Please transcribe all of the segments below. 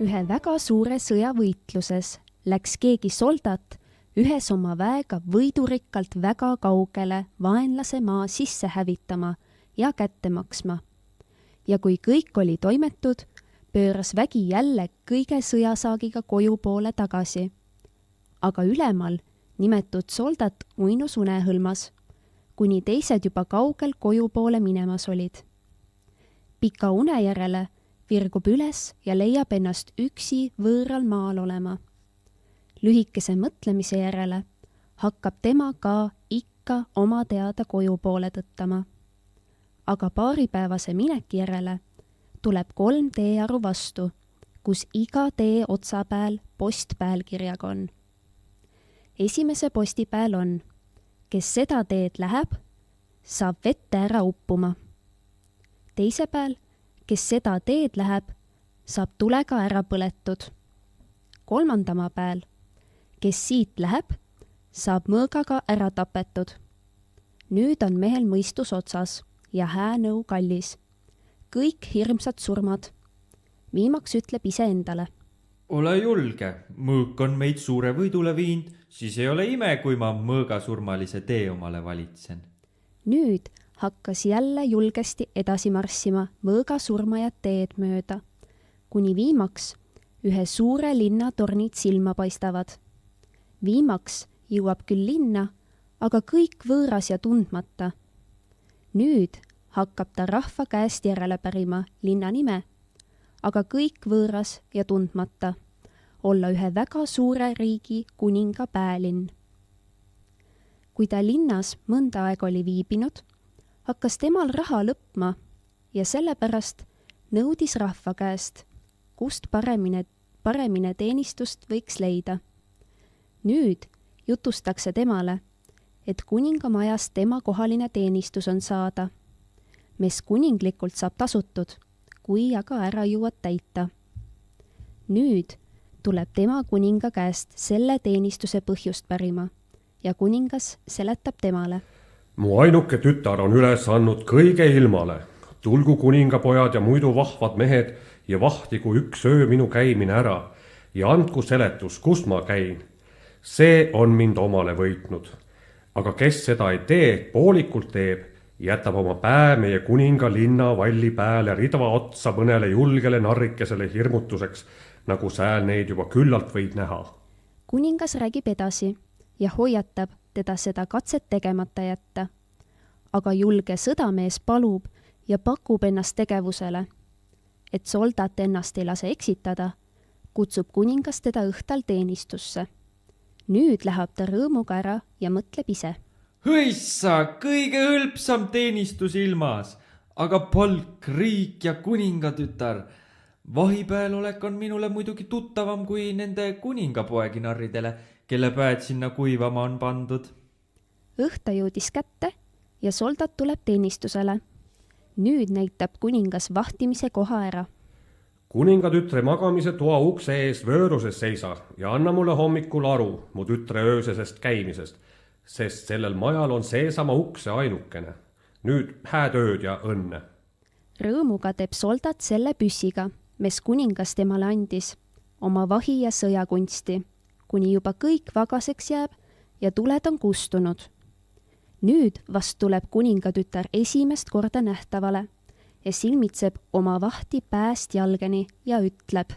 Ühe väga suure sõjavõitluses läks keegi soldat ühes oma väega võidurikkalt väga kaugele vaenlase maa sisse hävitama ja kätte maksma. Ja kui kõik oli toimetud, pööras vägi jälle kõige sõjasaagiga koju poole tagasi. Aga ülemal nimetud soldat uinus unehõlmas, kuni teised juba kaugel koju poole minemas olid. Pika une järele virgub üles ja leiab ennast üksi võõral maal olema. Lühikese mõtlemise järele hakkab tema ka ikka oma teada koju poole tõttama. Aga paaripäevase mineki järele tuleb 3 teearu vastu, kus iga tee otsapääl postpäälkirjaga on. Esimese posti pääl on, kes seda teed läheb, saab vette ära uppuma. Teise pääl, kes seda teed läheb, saab tulega ära põletud. 3. pääl, kes siit läheb, saab mõõgaga ära tapetud. Nüüd on mehel mõistus otsas ja häänõu kallis. Kõik hirmsad surmad. Viimaks ütleb ise endale. Ole julge, mõõk on meid suure võidule viinud, siis ei ole ime, kui ma mõõgasurmalise tee omale valitsen. Nüüd hakkas jälle julgesti edasi marssima mõõgasurmajad teed mööda, kuni viimaks ühe suure linna tornid silma paistavad. Viimaks jõuab küll linna, aga kõik võõras ja tundmata. Nüüd hakkab ta rahva käest järele pärima linna nime, aga kõik võõras ja tundmata, olla ühe väga suure riigi kuninga päälinn. Kui ta linnas mõnda aega oli viibinud, hakkas temal raha lõppma ja sellepärast nõudis rahva käest, kust paremine teenistust võiks leida. Nüüd jutustakse temale, et kuningamajas tema kohaline teenistus on saada. Mes kuninglikult saab tasutud, kui aga ära jõuad täita. Nüüd tuleb tema kuninga käest selle teenistuse põhjust pärima ja kuningas seletab temale. Mu ainuke tütar on üles andnud kõige ilmale. Tulgu kuningapojad ja muidu vahvad mehed ja vahtigu üks öö minu käimine ära ja andku seletus, kust ma käin. See on mind omale võitnud. Aga kes seda ei tee, poolikult teeb, jätab oma pää meie kuninga linna valli pääle ridva otsa mõnele julgele narrikesele hirmutuseks, nagu sääl neid juba küllalt võid näha. Kuningas räägib edasi ja hoiatab teda seda katset tegemata jätta. Aga julge sõdamees palub ja pakub ennast tegevusele. Et soldat ennast ei lase eksitada, kutsub kuningas teda õhtal teenistusse. Nüüd läheb ta rõõmuga ära ja mõtleb ise. Hõissa, kõige hõlpsam teenistus ilmas, aga palk, riik ja kuningatütar. Vahipäel olek on minule muidugi tuttavam kui nende kuningapoeginarridele, kelle päed sinna kuivama on pandud. Õhta jõudis kätte ja soldat tuleb teenistusele. Nüüd näitab kuningas vahtimise koha ära. Kuningatütre magamise toa ukse ees vööruses seisa ja anna mulle hommikul aru mu tütre öösesest käimisest, sest sellel majal on seesama ukse ainukene. Nüüd hääd ööd ja õnne. Rõõmuga teeb soldat selle püssiga, mis kuningas temale andis, oma vahi ja sõjakunsti, kuni juba kõik vagaseks jääb ja tuled on kustunud. Nüüd vast tuleb kuningatütar esimest korda nähtavale ja silmitseb oma vahti pääst jalgeni ja ütleb.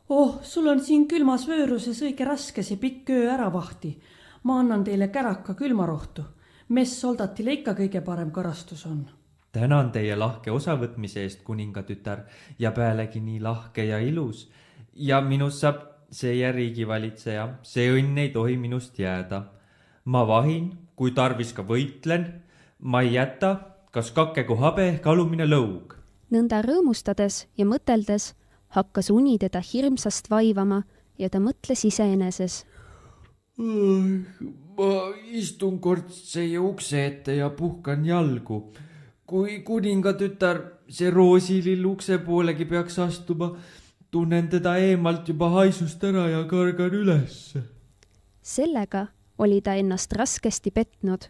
Oh, sul on siin külmas vööruses õige raske see pikk öö ära vahti. Ma annan teile käraka külmarohtu. Mes soldatile ikka kõige parem karastus on. Tänan teie lahke osavõtmise eest, kuningatütar, ja pealegi nii lahke ja ilus. Ja minust saab see riigivalitseja, see õnn ei tohi minust jääda. Ma vahin, kui tarvis ka võitlen, ma ei jäta, kas kakegu habe ehk alumine lõug. Nõnda rõõmustades ja mõteldes hakkas uni teda hirmsast vaivama ja ta mõtles iseeneses. Ma istun kord see ukse ette ja puhkan jalgu. Kui kuningatütar see roosilill ukse poolegi peaks astuma, tunnen teda eemalt juba haisust ära ja kargan üles. Sellega oli ta ennast raskesti petnud.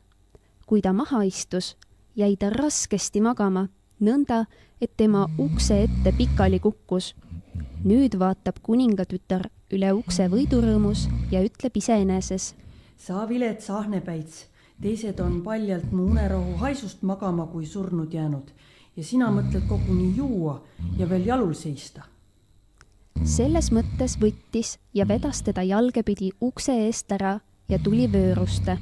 Kui ta maha istus, jäi ta raskesti magama, nõnda, et tema ukse ette pikali kukkus nüüd vaatab kuningatütar üle ukse võidurõõmus ja ütleb iseeneses. Sa vilets ahnepäits, teised on paljalt mu unerohu haisust magama kui surnud jäänud ja sina mõtled koguni juua ja veel jalul seista. Selles mõttes võttis ja vedas teda jalgepidi ukse eest ära ja tuli vööruste.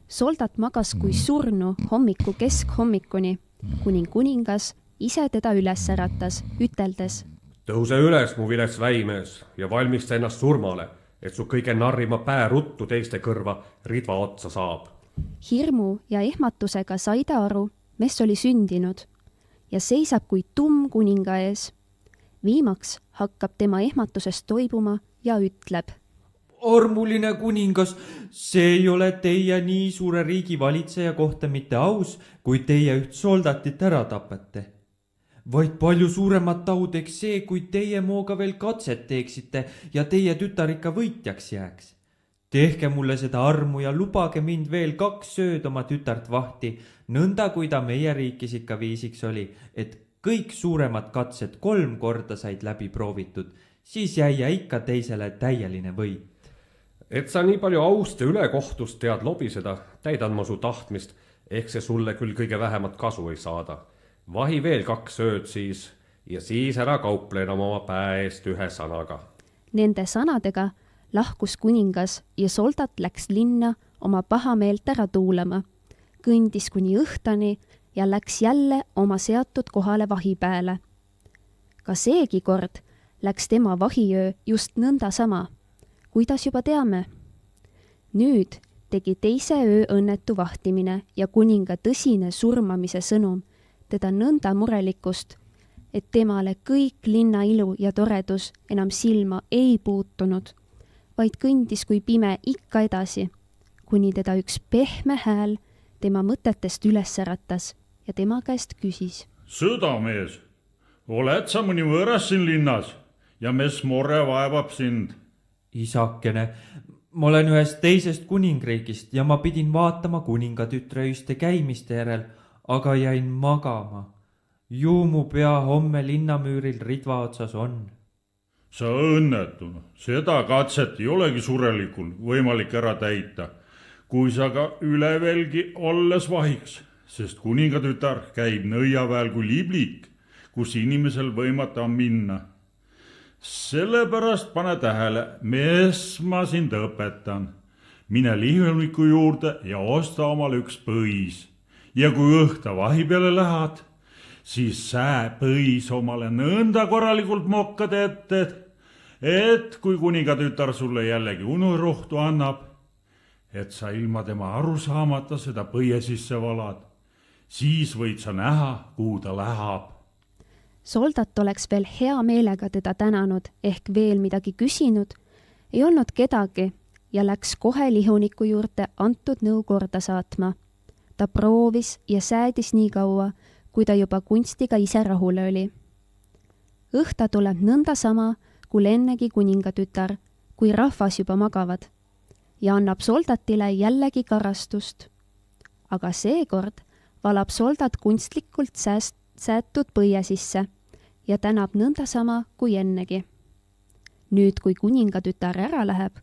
Soldat magas kui surnu hommiku keskhommikuni, kuni kuningas ise teda üles äratas, üteldes. Tõuse üles, mu vilets väimees, ja valmista ennast surmale, et su kõige narrima pää ruttu teiste kõrva ridva otsa saab. Hirmu ja ehmatusega sai ta aru, mis oli sündinud ja seisab kui tumm kuninga ees. Viimaks hakkab tema ehmatusest toibuma ja ütleb. Armuline kuningas, see ei ole teie nii suure riigi valitseja kohta mitte aus, kui teie üht soldatit ära tapate. Vaid palju suuremat au teeks see, kui teie mooga veel katset teeksite ja teie tütar ikka võitjaks jääks. Tehke mulle seda armu ja lubage mind veel 2 ööd oma tütart vahti, nõnda kui ta meie riikis ikka viisiks oli, et kõik suuremad katsed 3 korda said läbi proovitud, siis jäi ikka teisele täieline võit. Et sa nii palju aust ja ülekohtust tead lobiseda, täidan ma su tahtmist, ehk see sulle küll kõige vähemat kasu ei saada. Vahi veel 2 ööd siis ja siis ära kauple enam oma pää eest ühe sanaga. Nende sanadega lahkus kuningas ja soldat läks linna oma pahameelt ära tuulama, kõndis kuni õhtani ja läks jälle oma seatud kohale vahipääle. Ka seegi kord läks tema vahiöö just nõnda sama, kuidas juba teame. Nüüd tegi teise öö õnnetu vahtimine ja kuninga tõsine surmamise sõnum teda nõnda murelikust, et temale kõik linna ilu ja toredus enam silma ei puutunud, vaid kõndis kui pime ikka edasi, kuni teda üks pehme hääl tema mõtetest üles äratas ja tema käest küsis. Sõdamees, oled sa mõni võõras siin linnas ja mis mure vaevab sind? Isakene, ma olen ühest teisest kuningriigist ja ma pidin vaatama kuningatütre öiste käimiste järel, aga jäin magama. Ju mu pea homme linnamüüril ridva otsas on. Sa õnnetun, seda katset ei olegi surelikul võimalik ära täita, kui sa ka ülevelgi olles vahiks, sest kuningatütar käib nõiaväel kui liblik, kus inimesel võimata minna. Sellepärast pane tähele, mis ma sind õpetan. Mine lihuniku juurde ja osta omale üks põis. Ja kui õhta vahi peale lähed, siis sää põis omale nõnda korralikult mokkad ette, et kui kuningatütar sulle jällegi unurohtu annab, et sa ilma tema aru saamata seda põie sisse valad, siis võid sa näha, kuhu ta läheb. Soldat oleks veel hea meelega teda tänanud ehk veel midagi küsinud, ei olnud kedagi ja läks kohe lihuniku juurde antud nõu korda saatma. Ta proovis ja säädis nii kaua, kui ta juba kunstiga ise rahule oli. Õhta tuleb nõnda sama, kui ennegi kuningatütar, kui rahvas juba magavad ja annab soldatile jällegi karastust. Aga seekord valab soldat kunstlikult säätud põie sisse ja tänab nõnda sama kui ennegi. Nüüd, kui kuningatütar ära läheb,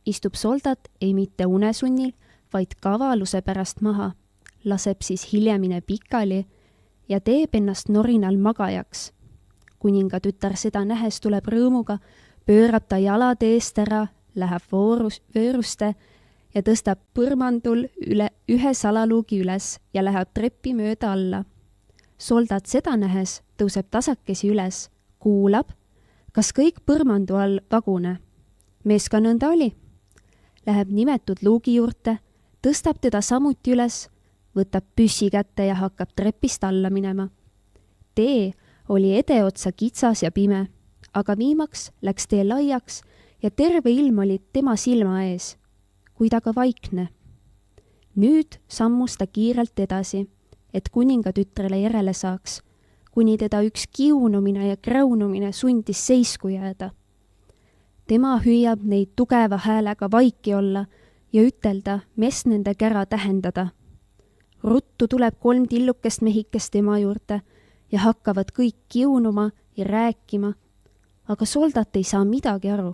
istub soldat ei mitte unesunnil, vaid kavaluse pärast maha, laseb siis hiljemine pikali ja teeb ennast norinal magajaks. Kuningatütar seda nähes tuleb rõõmuga, pöörab ta jalad eest ära, läheb vööruste ja tõstab põrmandul ühe salaluugi üles ja läheb treppi mööda alla. Soldat seda nähes tõuseb tasakesi üles, kuulab, kas kõik põrmandu all vagune. Mees ka nõnda oli. Läheb nimetud luugi juurde, tõstab teda samuti üles, võtab püssi kätte ja hakkab trepist alla minema. Tee oli edeotsa kitsas ja pime, aga viimaks läks tee laiaks ja terve ilm oli tema silma ees, kuid aga vaikne. Nüüd sammus ta kiirelt edasi, et kuningatütrele järele saaks, kuni teda üks kiunumine ja kräunumine sundis seisku jääda. Tema hüüab neid tugeva häälega vaiki olla ja ütelda, mis nende kära tähendada. Ruttu tuleb 3 tillukest mehikest tema juurde ja hakkavad kõik kiunuma ja rääkima, aga soldat ei saa midagi aru.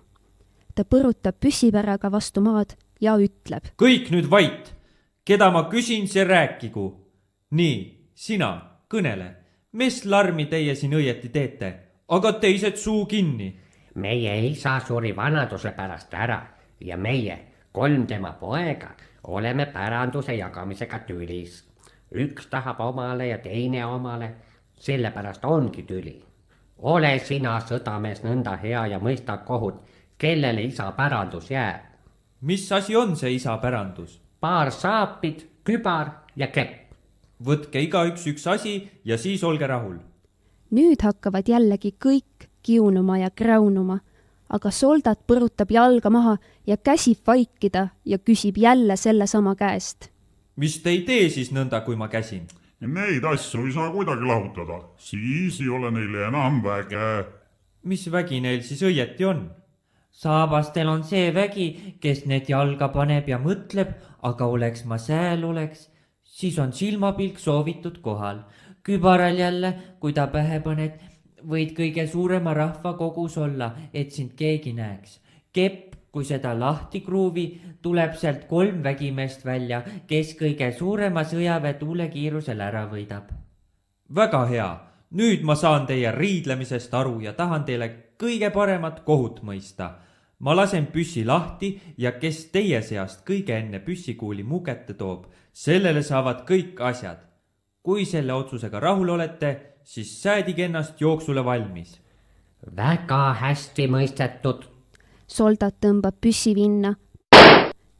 Ta põrutab püssipäraga vastu maad ja ütleb. Kõik nüüd vait, keda ma küsin, see rääkigu. Nii, sina, kõnele, mis larmi teie siin õieti teete, aga teised suu kinni. Meie isa suri vanaduse pärast ära ja meie, 3 tema poega, oleme päranduse jagamisega tülis. Üks tahab omale ja teine omale, sellepärast ongi tüli. Ole sina sõdamees nõnda hea ja mõista kohut, kellele isa pärandus jääb. Mis asi on see isa pärandus? Paar saapid, kübar ja kepp. Võtke igaüks üks asi ja siis olge rahul. Nüüd hakkavad jällegi kõik kiunuma ja kräunuma, aga soldat põrutab jalga maha ja käsib vaikida ja küsib jälle sellesama käest. Mis te ei tee siis nõnda, kui ma käsin? Neid asju ei saa kuidagi lahutada, siis ei ole neil enam väge. Mis vägi neil siis õieti on? Saabastel on see vägi, kes need jalga paneb ja mõtleb, aga oleks ma sääl oleks, siis on silmapilk soovitud kohal. Kübaral jälle, kui ta pähe paned, võid kõige suurema rahva kogus olla, et sind keegi näeks. Kepp, kui seda lahti kruuvi, tuleb sealt 3 vägimeest välja, kes kõige suurema sõjaväe tuulekiirusel ära võidab. Väga hea, nüüd ma saan teie riidlemisest aru ja tahan teile kõige paremat kohut mõista. Ma lasen püssi lahti ja kes teie seast kõige enne püssikuuli mu kätte toob, sellele saavad kõik asjad. Kui selle otsusega rahul olete, siis säädige ennast jooksule valmis. Väga hästi mõistetud. Soldat tõmbab püssi vinna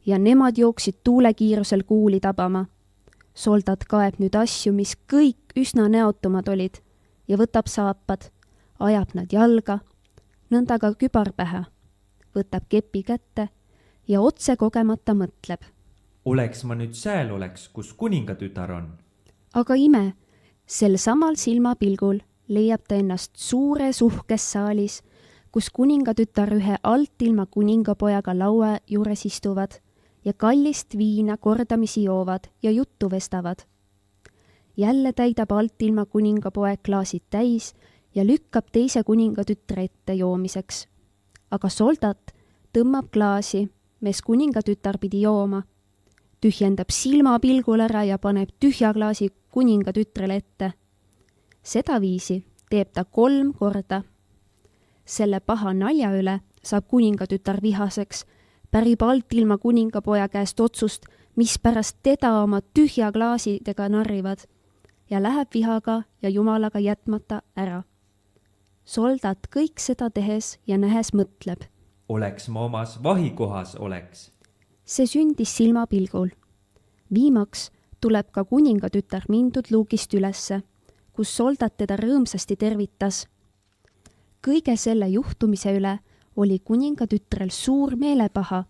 ja nemad jooksid tuulekiirusel kuuli tabama. Soldat kaeb nüüd asju, mis kõik üsna näotumad olid ja võtab saapad, ajab nad jalga, nõnda ka kübar pähe, võtab kepi kätte ja otse kogemata mõtleb. Oleks ma nüüd sääl oleks, kus kuningatütar on. Aga ime, sel samal silmapilgul leiab ta ennast suures uhkes saalis, kus kuningatütar ühe alt ilma kuningapojaga laua juures istuvad ja kallist viina kordamisi joovad ja juttu vestavad. Jälle täidab alt ilma kuningapoeg klaasid täis ja lükkab teise kuningatütre ette joomiseks. Aga soldat tõmbab klaasi, mis kuningatütar pidi jooma, tühjendab silmapilgul ära ja paneb tühja klaasi kuningatütrele ette. Sedaviisi teeb ta 3 korda. Selle paha nalja üle saab kuningatütar vihaseks, pärib alt ilma kuningapoja käest otsust, mis pärast teda oma tühja klaasidega narrivad ja läheb vihaga ja jumalaga jätmata ära. Soldat kõik seda tehes ja nähes mõtleb. Oleks ma omas vahikohas oleks. See sündis silmapilgul. Viimaks tuleb ka kuningatütar mindud luugist ülesse, kus soldat teda rõõmsasti tervitas. Kõige selle juhtumise üle oli kuningatütrel suur meelepaha,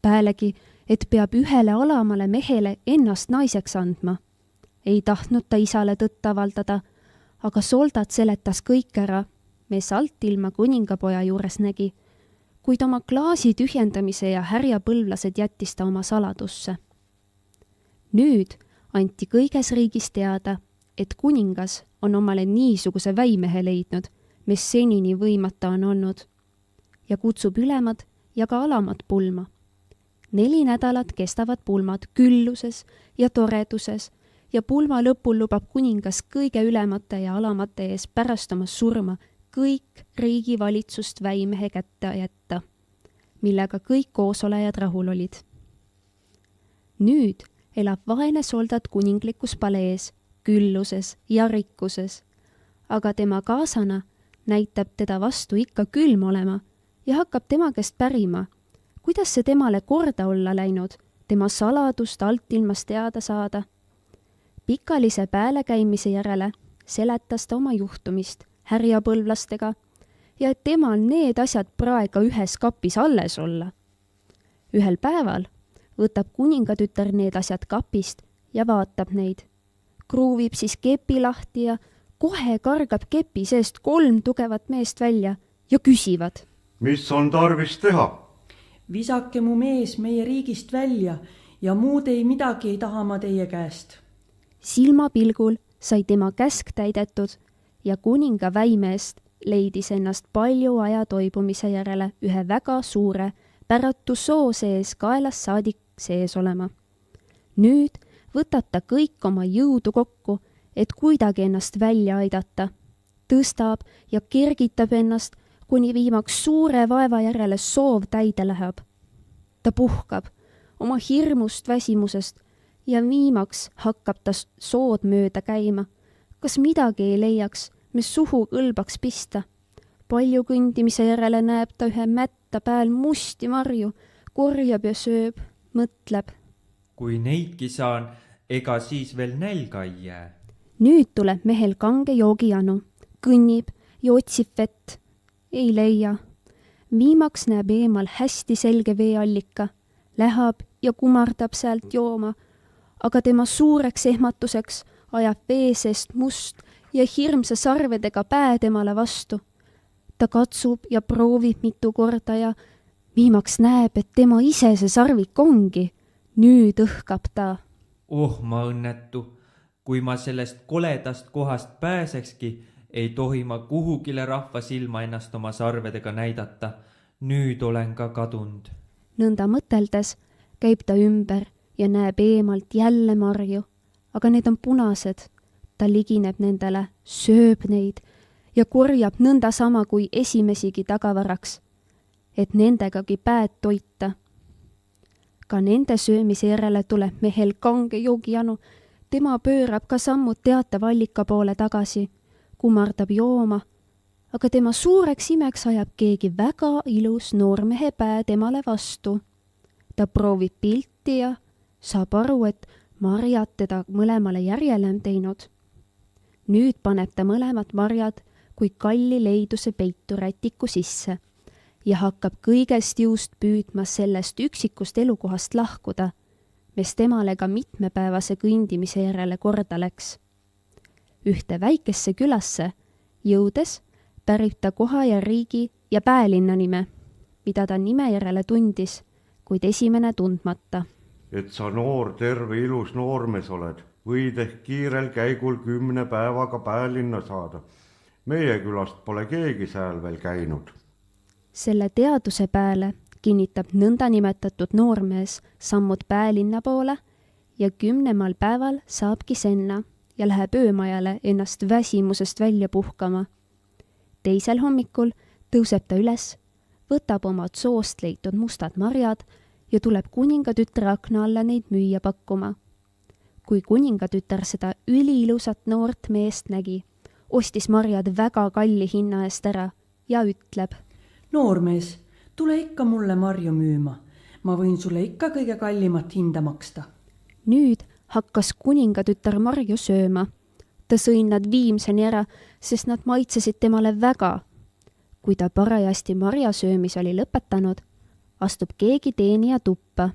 pealegi, et peab ühele alamale mehele ennast naiseks andma. Ei tahtnud ta isale tõtt avaldada, aga soldat seletas kõik ära, mis alt ilma kuningapoja juures nägi, kuid oma klaasi tühjendamise ja härjapõlvlased jättis ta oma saladusse. Nüüd anti kõiges riigis teada, et kuningas on omale niisuguse väimehe leidnud, mis senini võimata on olnud, ja kutsub ülemad ja ka alamad pulma. 4 nädalat kestavad pulmad külluses ja toreduses ja pulma lõpul lubab kuningas kõige ülemate ja alamate ees pärast oma surma kõik riigivalitsust väimehe kätte jätta, millega kõik koosolejad rahul olid. Nüüd elab vaene soldat kuninglikus palees, külluses ja rikkuses, aga tema kaasana näitab teda vastu ikka külm olema ja hakkab tema käest pärima, kuidas see temale korda olla läinud, tema saladust alt ilmast teada saada. Pikalise pääle käimise järele seletas ta oma juhtumist härjapõlvlastega ja et temal need asjad praegu ühes kapis alles olla. Ühel päeval võtab kuningatütar need asjad kapist ja vaatab neid. Kruuvib siis kepi lahti ja kohe kargab kepi seest 3 tugevat meest välja ja küsivad. Mis on tarvis teha? Visake mu mees meie riigist välja ja muud ei midagi ei taha ma teie käest. Silmapilgul sai tema käsk täidetud ja kuninga väimeest leidis ennast palju aja toibumise järele ühe väga suure päratu soo sees kaelast saadik sees olema. Nüüd võtab ta kõik oma jõudu kokku, et kuidagi ennast välja aidata. Tõstab ja kergitab ennast, kuni viimaks suure vaeva järele soov täide läheb. Ta puhkab oma hirmust väsimusest ja viimaks hakkab ta sood mööda käima. Kas midagi ei leiaks, mis suhu kõlbaks pista? Palju kõndimise järele näeb ta ühe mätta pääl musti marju, korjab ja sööb, mõtleb. Kui neidki saan, ega siis veel nälga ei jää. Nüüd tuleb mehel kange joogijanu, kõnnib ja otsib vett. Ei leia. Viimaks näeb eemal hästi selge veeallika, läheb ja kumardab sealt jooma, aga tema suureks ehmatuseks ajab vee seest must ja hirmsa sarvedega pää temale vastu. Ta katsub ja proovib mitu korda ja viimaks näeb, et tema ise see sarvik ongi. Nüüd õhkab ta. Oh, ma õnnetu. Kui ma sellest koledast kohast pääsekski, ei tohi ma kuhugile rahva silma ennast oma sarvedega näidata. Nüüd olen ka kadund. Nõnda mõteldes käib ta ümber ja näeb eemalt jälle marju, aga need on punased. Ta ligineb nendele, sööb neid ja korjab nõnda sama kui esimesigi tagavaraks, et nendegagi päed toita. Ka nende söömise järele tuleb mehel kange joogijanu. Tema pöörab ka sammud teatava allika poole tagasi, kumardab jooma, aga tema suureks imeks ajab keegi väga ilus noormehe pää temale vastu. Ta proovib pilti ja saab aru, et marjad teda mõlemale järjele on teinud. Nüüd paneb ta mõlemad marjad kui kalli leiduse peitu rätiku sisse ja hakkab kõigest jõust püüdma sellest üksikust elukohast lahkuda, mis temale ka mitmepäevase kõndimise järele korda läks. Ühte väikesse külasse jõudes pärib ta koha ja riigi ja päälinna nime, mida ta nime järele tundis, kuid esimene tundmata. Et sa noor, terve, ilus noormees oled, võid ehk kiirel käigul 10 päevaga päälinna saada. Meie külast pole keegi seal veel käinud. Selle teaduse pääle kinnitab nõnda nimetatud noormees sammud päälinna poole ja 10. päeval saabki senna ja läheb öömajale ennast väsimusest välja puhkama. Teisel hommikul tõuseb ta üles, võtab omad soost leitud mustad marjad ja tuleb kuningatütre akna alla neid müüa pakkuma. Kui kuningatütar seda üliilusat noort meest nägi, ostis marjad väga kalli hinna eest ära ja ütleb: Noormees, tule ikka mulle marju müüma. Ma võin sulle ikka kõige kallimat hinda maksta. Nüüd hakkas kuningatütar marju sööma. Ta sõi nad viimseni ära, sest nad maitsesid temale väga. Kui ta parajasti marjasöömis oli lõpetanud, astub keegi teenija tuppa.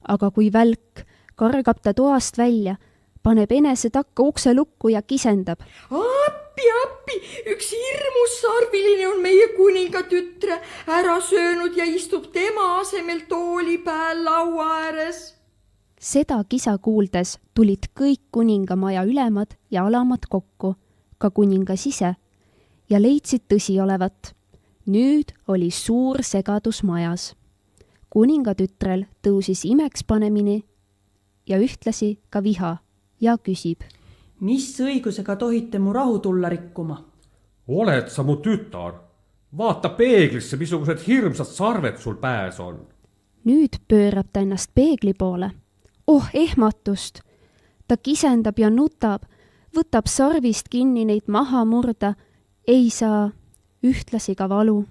Aga kui välk kargab ta toast välja, paneb enese takka ukse lukku ja kisendab: Appi, üks hirmus sarviline on meie kuningatütre ära söönud ja istub tema asemel tooli pääl laua ääres. Seda kisa kuuldes tulid kõik kuningamaja ülemad ja alamad kokku, ka kuningas ise, ja leidsid tõsi olevat. Nüüd oli suur segadus majas. Kuningatütrel tõusis imeks panemini ja ühtlasi ka viha ja küsib: Mis õigusega tohite mu rahu tulla rikkuma? Oled sa mu tütar? Vaata peeglisse, missugused hirmsad sarved sul pääs on. Nüüd pöörab ta ennast peegli poole. Oh, ehmatust! Ta kisendab ja nutab, võtab sarvist kinni neid maha murda, ei saa, ühtlasi ka valu.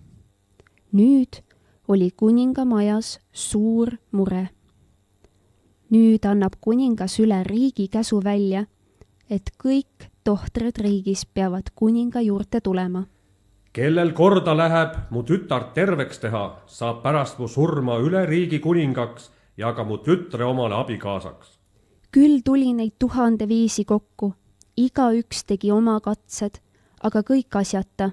Nüüd oli kuningamajas suur mure. Nüüd annab kuningas üle riigi käsu välja, et kõik tohtrid riigis peavad kuninga juurde tulema. Kellel korda läheb mu tütart terveks teha, saab pärast mu surma üle riigi kuningaks ja ka mu tütre omale abikaasaks. Küll tuli neid 1005 kokku, igaüks tegi oma katsed, aga kõik asjata.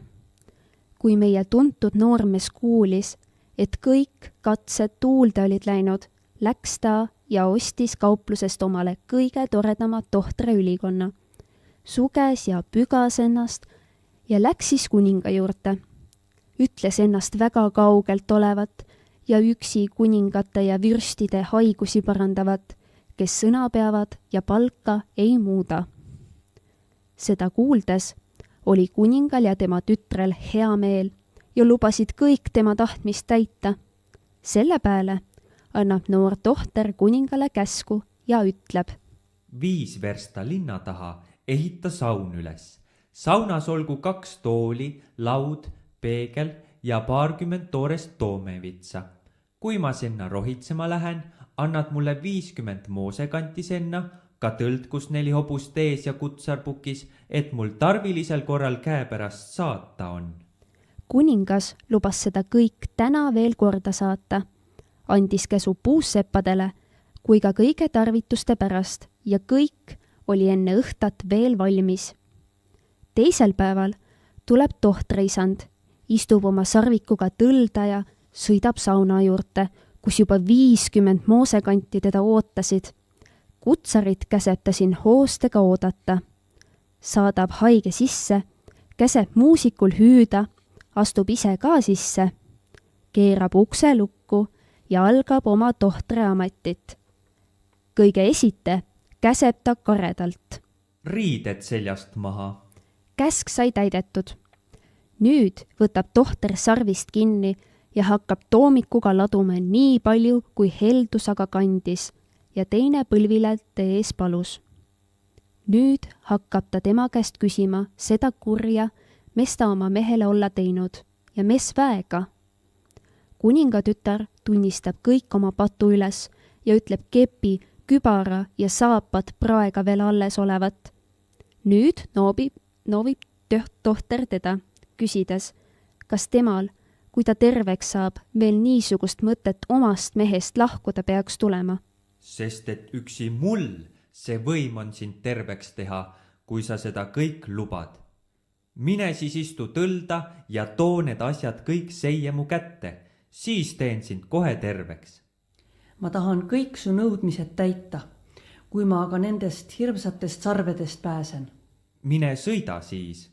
Kui meie tuntud noormees kuulis, et kõik katsed tuulde olid läinud, läks ta ja ostis kauplusest omale kõige toredama tohtre ülikonna. Suges ja pügas ennast ja läks siis kuninga juurde. Ütles ennast väga kaugelt olevat ja üksi kuningate ja vürstide haigusi parandavat, kes sõna peavad ja palka ei muuda. Seda kuuldes oli kuningal ja tema tütrel hea meel ja lubasid kõik tema tahtmist täita. Selle peale annab noor tohter kuningale käsku ja ütleb: 5 versta linna taha ehita saun üles. Saunas olgu 2 tooli, laud, peegel ja 20 toorest toomevitsa. Kui ma sinna rohitsema lähen, annad mulle 50 moosekanti sinna, ka tõld, kus 4 hobust ees ja kutsarpukis, et mul tarvilisel korral käepärast saata on. Kuningas lubas seda kõik täna veel korda saata. Andis käsu puusseppadele kui ka kõige tarvituste pärast ja kõik oli enne õhtat veel valmis. Teisel päeval tuleb tohtreisand, istub oma sarvikuga tõlda ja sõidab sauna juurde, kus juba 50 moosekanti teda ootasid. Kutsarit käseb ta siin hoostega oodata. Saadab haige sisse, käseb muusikul hüüda, astub ise ka sisse, keerab ukse lukku ja algab oma tohtre ametit. Kõige esite käseb ta karedalt. Riided seljast maha. Käsk sai täidetud. Nüüd võtab tohter sarvist kinni ja hakkab toomikuga laduma nii palju, kui heldus aga kandis ja teine põlvilelte ees palus. Nüüd hakkab ta tema käest küsima seda kurja, mis ta oma mehele olla teinud ja mis väega. Kuningatütar tunnistab kõik oma patu üles ja ütleb kepi, kübara ja saapad praega veel alles olevat. Nüüd noobib tohter teda, küsides, kas temal, kui ta terveks saab, veel niisugust mõtet omast mehest lahkuda peaks tulema. Sest et üksi mul see võim on sind terveks teha, kui sa seda kõik lubad. Mine siis istu tõlda ja too need asjad kõik seie mu kätte, siis teen sind kohe terveks. Ma tahan kõik su nõudmised täita, kui ma aga nendest hirmsatest sarvedest pääsen. Mine sõida siis.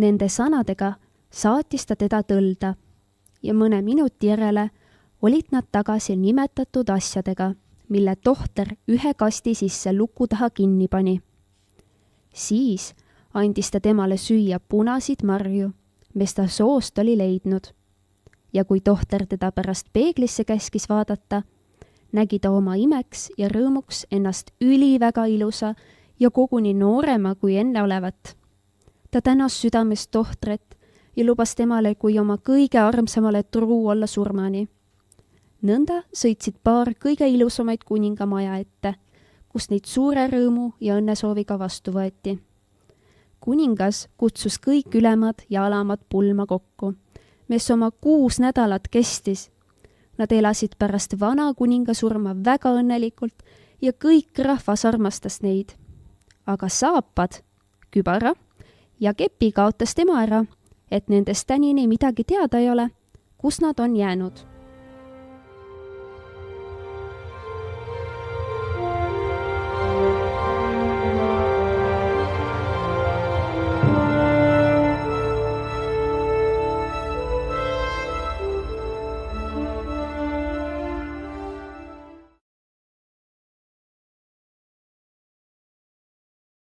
Nende sanadega saatis ta teda tõlda ja mõne minuti järele olid nad tagasi nimetatud asjadega, mille tohter ühe kasti sisse luku taha kinni pani. Siis andis ta temale süüa punasid marju, mis ta soost oli leidnud. Ja kui tohter teda pärast peeglisse käskis vaadata, nägi ta oma imeks ja rõõmuks ennast üliväga ilusa ja koguni noorema kui enne olevat. Ta tänas südamest tohtret ja lubas temale kui oma kõige armsamale truu olla surmani. Nõnda sõitsid paar kõige ilusamaid kuningamaja ette, kus neid suure rõõmu ja õnnesooviga vastu võeti. Kuningas kutsus kõik ülemad ja alamad pulma kokku, mis oma 6 nädalat kestis. Nad elasid pärast vana kuninga surma väga õnnelikult ja kõik rahvas armastas neid. Aga saapad, kübara ja kepi kaotas tema ära, et nendest tänini midagi teada ei ole, kus nad on jäänud.